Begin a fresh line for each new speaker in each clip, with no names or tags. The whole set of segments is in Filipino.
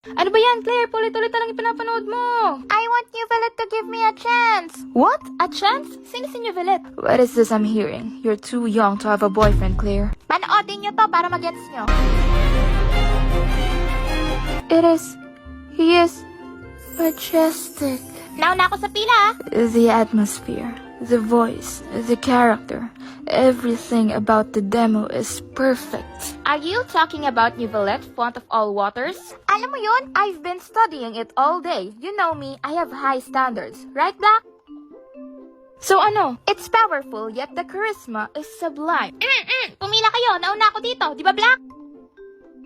Ano ba yan, Claire? Paulit-ulit na lang ipinapanood mo. I want New Violet to give me a chance. What? A chance? Sino si New Violet? What is this I'm hearing? You're too young to have a boyfriend, Claire. Panoodin nyo to para mag-gets nyo. He is majestic. Nauna ako sa pila. The atmosphere, the voice, the character, everything about the demo is perfect. Are you talking about New Violet, font of all waters? Alam mo yun, I've been studying it all day. You know me, I have high standards. Right, Black? So ano? It's powerful, yet the charisma is sublime. Pumila kayo, nauna ako dito, di ba, Black?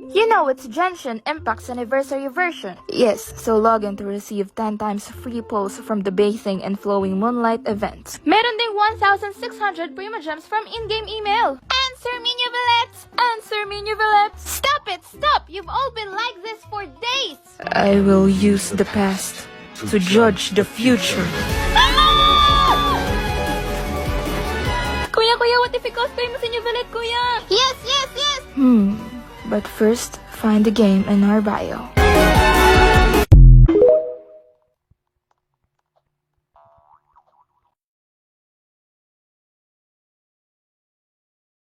You know it's Genshin Impact's anniversary version. Yes, so log in to receive 10 times free pulls from the Bathing and Flowing Moonlight event. Meron ding 1,600 Prima Gems from in-game email. Answer me, New Violet! Answer me, New Violet! Stop it! Stop! You've all been like this for days! I will use the past to judge the future. Kuya, what if i-cosplay mo si New Violet, kuya? Yes! But first, find the game in our bio.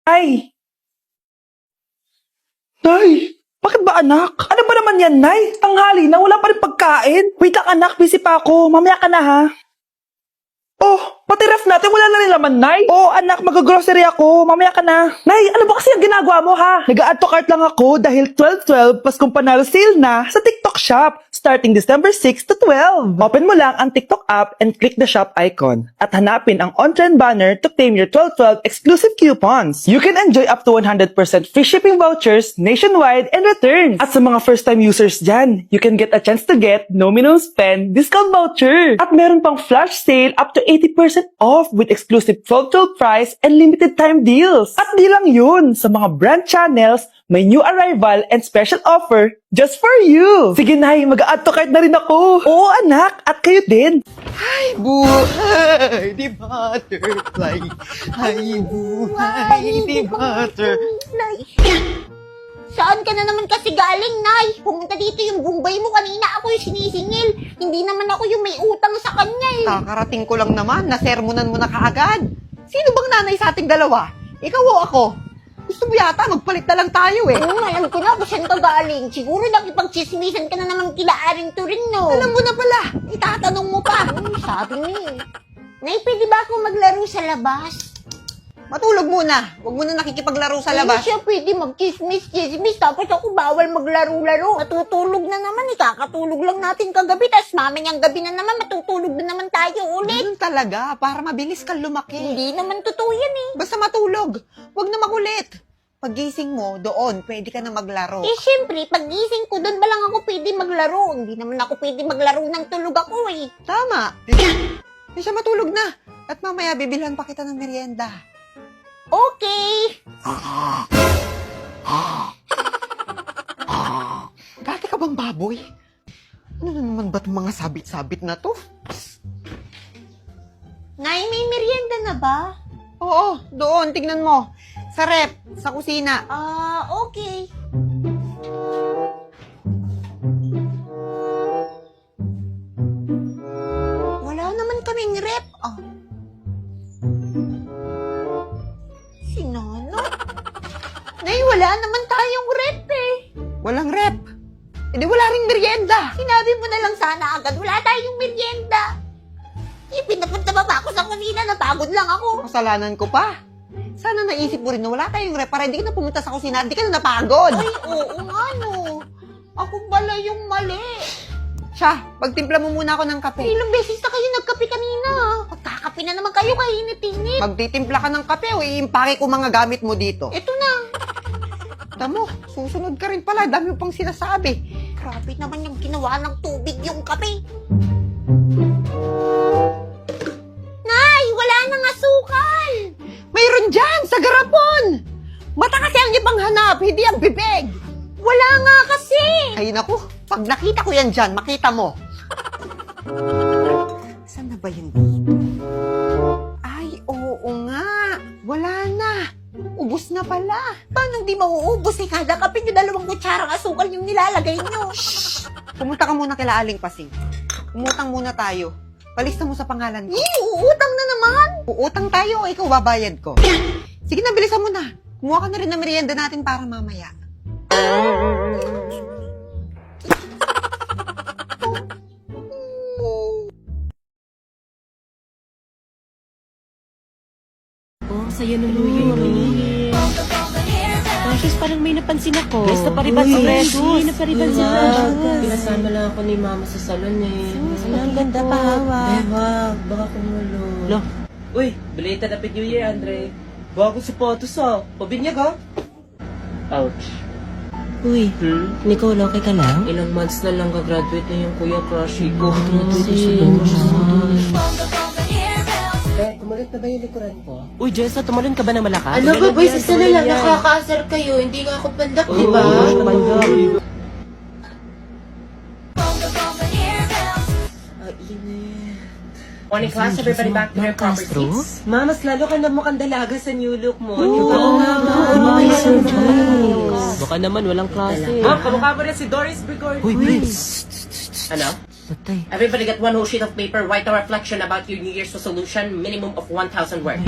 Nay! Nay! Bakit ba anak? Ano ba naman yan, Nay? Tanghali na, wala pa rin pagkain. Wait lang anak, busy pa ako. Mamaya ka na ha. Oh, pati ref natin wala na rin laman, Nay. Oh, anak, mag-grocery ako. Mamaya ka na. Nay, ano ba kasi ang ginagawa mo ha? Nag-add to cart lang ako dahil 12-12 Paskong Panalo sale na sa TikTok Shop starting December 6 to 12. Open mo lang ang TikTok app and click the shop icon at hanapin ang on-trend banner to claim your 12-12 exclusive coupons. You can enjoy up to 100% free shipping vouchers nationwide and returns. At sa mga first-time users dyan, you can get a chance to get no minimum spend discount voucher. At meron pang flash sale up to 80% off with exclusive 12-12 price and limited time deals. At di lang yun, sa mga brand channels, may new arrival and special offer just for you. Sige Nay, mag-add to cart na rin ako. Oo anak, at kayo din.
Ay, buhay, di butterfly. Ay, buhay, di butterfly.
Saan ka na naman kasi galing, Nay? Pumunta dito yung bumbay mo. Kanina ako yung sinisingil. Hindi naman ako yung may utang sa kanya eh.
Kakarating ko lang naman, nasermonan mo na kaagad. Sino bang nanay sa ating dalawa? Ikaw o ako? Gusto mo yata, magpalit na lang tayo eh.
Alam ko na kung saan ka galing. Siguro nakipagchismisan ka na naman kila Aring Torino.
Alam mo na pala, itatanong mo pa.
Sabi niya eh. Nay, pwede ba ako maglaro sa labas?
Matulog muna. Huwag mo na nakikipaglaro sa labas.
Hindi siya pwede mag-chismis. Tapos ako bawal maglaro-laro. Matutulog na naman eh. Kakatulog lang natin kagabi. Tapos mamayang gabi na naman, matutulog na naman tayo ulit.
Ganun talaga, para mabilis kang lumaki.
Hindi naman totoo yan eh.
Basta matulog. Huwag na makulit. Paggising mo, doon, pwede ka na maglaro.
Eh, syempre, pag-gising ko, doon ba lang ako pwede maglaro? Hindi naman ako pwede maglaro ng tulog ako eh.
Tama. Eh siya matulog na. At mamaya, bibilhan pa kita ng merienda.
Okay.
Dati ka bang baboy? Ano na naman ba itong mga sabit-sabit na to?
Nay, may merienda na ba?
Oo, doon, tignan mo. Sa rep, sa kusina.
Okay. Wala naman kaming rep. Si Nono? Nay, wala naman tayong rep eh.
Walang rep. E di wala ring merienda.
Sinabi mo na lang sana agad, wala tayong merienda. Pinapunta ba ako sa kusina? Napagod lang ako.
Kasalanan ko pa. Sana naisip mo rin na wala tayong rep para hindi ka na pumunta sa kusina at di ka na napagod.
Ay, oo nga no. Ako pala yung mali.
Siya, pagtimpla mo muna ako ng kape.
Ilang beses na kayo nagkape kanina. Pagkakape na naman kayo, kainit-init.
Magtitimpla ka ng kape o iimpake ko mga gamit mo dito.
Ito na.
Tamo, susunod ka rin pala. Dami mo pang sinasabi.
Grabe naman yung ginawa ng tubig yung kape. Nay, wala nang asukal.
Mayroon dyan, sa garapon. Mata kasi ang ibang hanap, hindi ang bibig.
Wala nga kasi.
Ay naku, pag nakita ko yan dyan, makita mo. Saan na ba yun dito? Ay, oo nga. Wala na. Ubus na pala.
Paano di mauubos eh? Kada kape nyo 2 kutsarang asukal yung nilalagay nyo.
Shh! Pumunta ka muna kila Aling Pasing. Umutang muna tayo. Palista mo sa pangalan ko.
Uutang na naman.
Uutang tayo, ikaw babayad ko. Sige na, bilisan mo na. Kumuha ka na rin ng merienda natin para mamaya.
Oh, saya ng New Year. Precious, parang may napansin ako. Guys, napariban si Precious. Napariban si Precious.
Pinasama lang ako ni Mama sa salon eh.
Ang ganda pa, hawak.
Wag, baka kumulo.
Lo.
Uy, belated Happy New Year, Andre. Bago sapatos ah. Pabinyag ah. Ouch.
Uy, Nicole, okay ka lang?
Ilang months na lang gagraduate na yung kuya crushy ko. Tumalit na ba yung likuran ko?
Uy, Jessa, tumalon ka ba ng malakas?
Ano ba, boys? Isa na lang. Nakakaasar kayo. Hindi nga ako pandak, di ba? Morning class, everybody back to their proper seats.
Ma, mas lalo ka na mukhang dalaga sa new look mo.
Oo nga ba?
Baka naman walang klase.
Ma'am, kamukha mo rin si Doris Bigor.
Uy,
Ano?
Patay.
Everybody get one whole sheet of paper, write a reflection about your New Year's resolution, minimum of 1,000 words.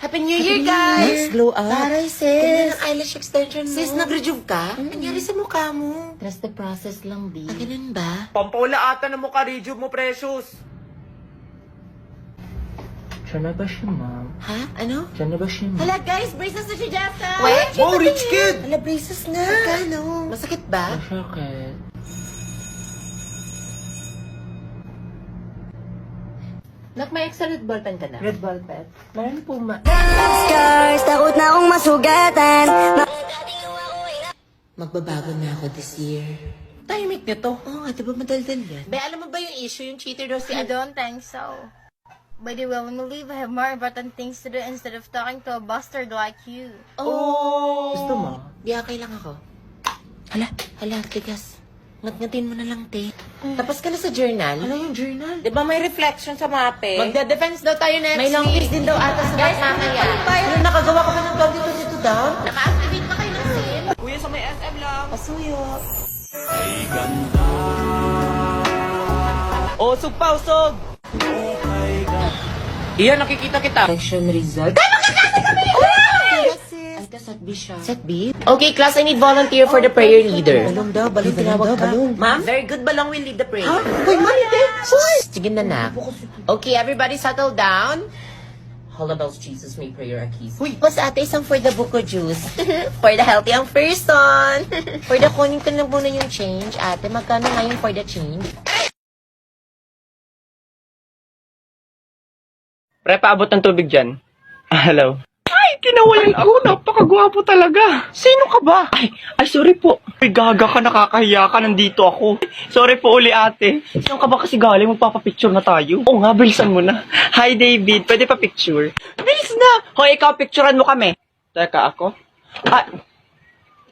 Happy New Year, guys!
Glow up.
Taray, sis! Ang eyelash extension mo. Sis, nag-rejuve ka? Nangyari sa mukha mo?
Trust the process lang, B.
Ganun ba?
Pampula ata ng mukha rejuve mo, Precious.
Siya na ba siya, ma'am?
Ha? Ano?
Siya na ba siya, ma'am?
Hala, guys! Braces na si Jessa!
Wait!
Oh, rich kid!
Hala, braces na! Magkano? Masakit ba?
Masakit.
Nak, may extra red ballpen ka na?
Red ballpen? Meron po, ma...
Scars, takot na akong masugatan.
Magbabago na ako this year.
Tahimik nito.
Oo nga, diba madaldal yan?
Be, alam mo ba yung issue? Yung cheater daw si...
I don't think so. By the way, when we leave, I have more important things to do instead of talking to a bastard like you.
Gusto mo?
Biyakay lang ako. Hala, tigas. Ngat-ngatin mo na lang, te. Tapos ka na sa journal?
Ano yung journal?
Di ba may reflection sa mape?
Magda-defense daw tayo next
May long
week.
quiz din daw ata sa guys, mamaya. Ano, nakagawa ka ba ng 2022 daw?
Naka-activate na kayo ng SIM?
Kuya, sa may SM lang.
Pasuyo.
Oh, usog pa, usog! Iyan, nakikita kita.
Election result.
Ay, ito, set B siya.
Set B? Okay, class, I need volunteer for the prayer leader.
Balong daw, balong tinawag ka.
Ma'am, very good. Balong will lead the prayer.
Uy, mali, te.
Sige na, nak. Okay, everybody settle down. Holla bells, Jesus, may prayer keys.
Uy, mas ate, isang for the buko juice. For the healthy ang person. For the kunin ko lang muna yung change. Ate, magkano nga yung for the change?
Pre, paabot ng tubig dyan. Hello. Ay, kinawalan ako. Napakagwapo talaga. Sino ka ba? Ay, sorry po. Ay, gaga ka, nakakahiya ka. Nandito ako. Sorry po uli, ate. Saan ka ba kasi galing? Magpapapicture na tayo. Oo nga, bilisan mo na. Hi, David. Pwede pa picture? Bilis na! Hoy, ikaw, picturean mo kami. Teka, ako?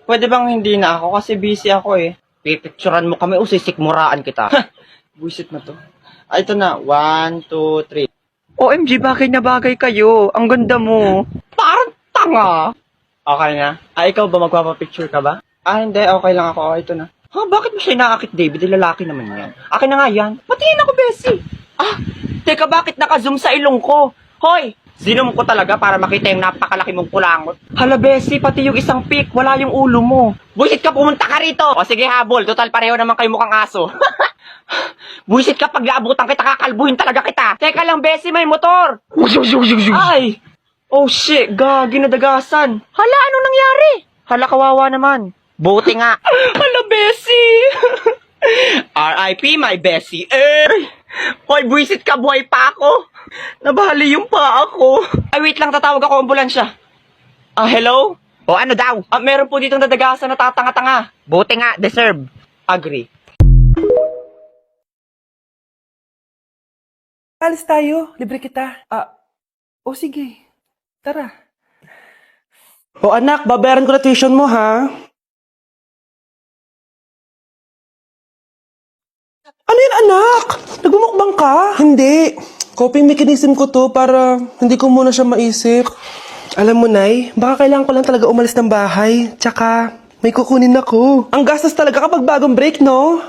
Pwede bang hindi na ako? Kasi busy ako eh. Pipicturean mo kami o sisikmuraan kita. Buisit na to. Ito na. 1, 2, 3. OMG, bagay na bagay kayo. Ang ganda mo. Parang tanga. Okay na. Ikaw ba magpapapicture ka ba? Hindi. Okay lang ako. Ito na. Bakit mo siya inaakit, David? Lalaki naman yan. Akin na nga yan. Patingin ako, Bessie. Teka, bakit naka-zoom sa ilong ko? Hoy! Zinom ko talaga para makita yung napakalaki mong kulangot. Hala, Bessie, pati yung isang pic, wala yung ulo mo. Buisit ka, pumunta ka rito! O sige, habol. Total, pareho naman kayo mukhang aso. Buisit ka, pag naabutan kita, kakalbuhin talaga kita. Teka lang, Bessie, may motor. Ay! Oh shit, gagi nadagasan. Hala, anong nangyari? Hala, kawawa naman. Buti nga. Hala, Bessie. R.I.P. my Bessie. Hoy, buisit ka, buhay pa ako. Nabali yung paa ko. Ay, wait lang, tatawag ako ambulansya. Hello? O ano daw? Meron po ditong nadagasan na tatanga-tanga. Buti nga, deserve. Agree.
Alis tayo. Libre kita. Sige. Tara. O anak, babayaran ko na tuition mo, ha? Ano yan, anak? Nagmumukbang ka? Hindi. Coping mechanism ko to para hindi ko muna siya maisip. Alam mo, Nay, baka kailangan ko lang talaga umalis ng bahay. Tsaka, may kukunin ako. Ang gastos talaga kapag bagong break, no?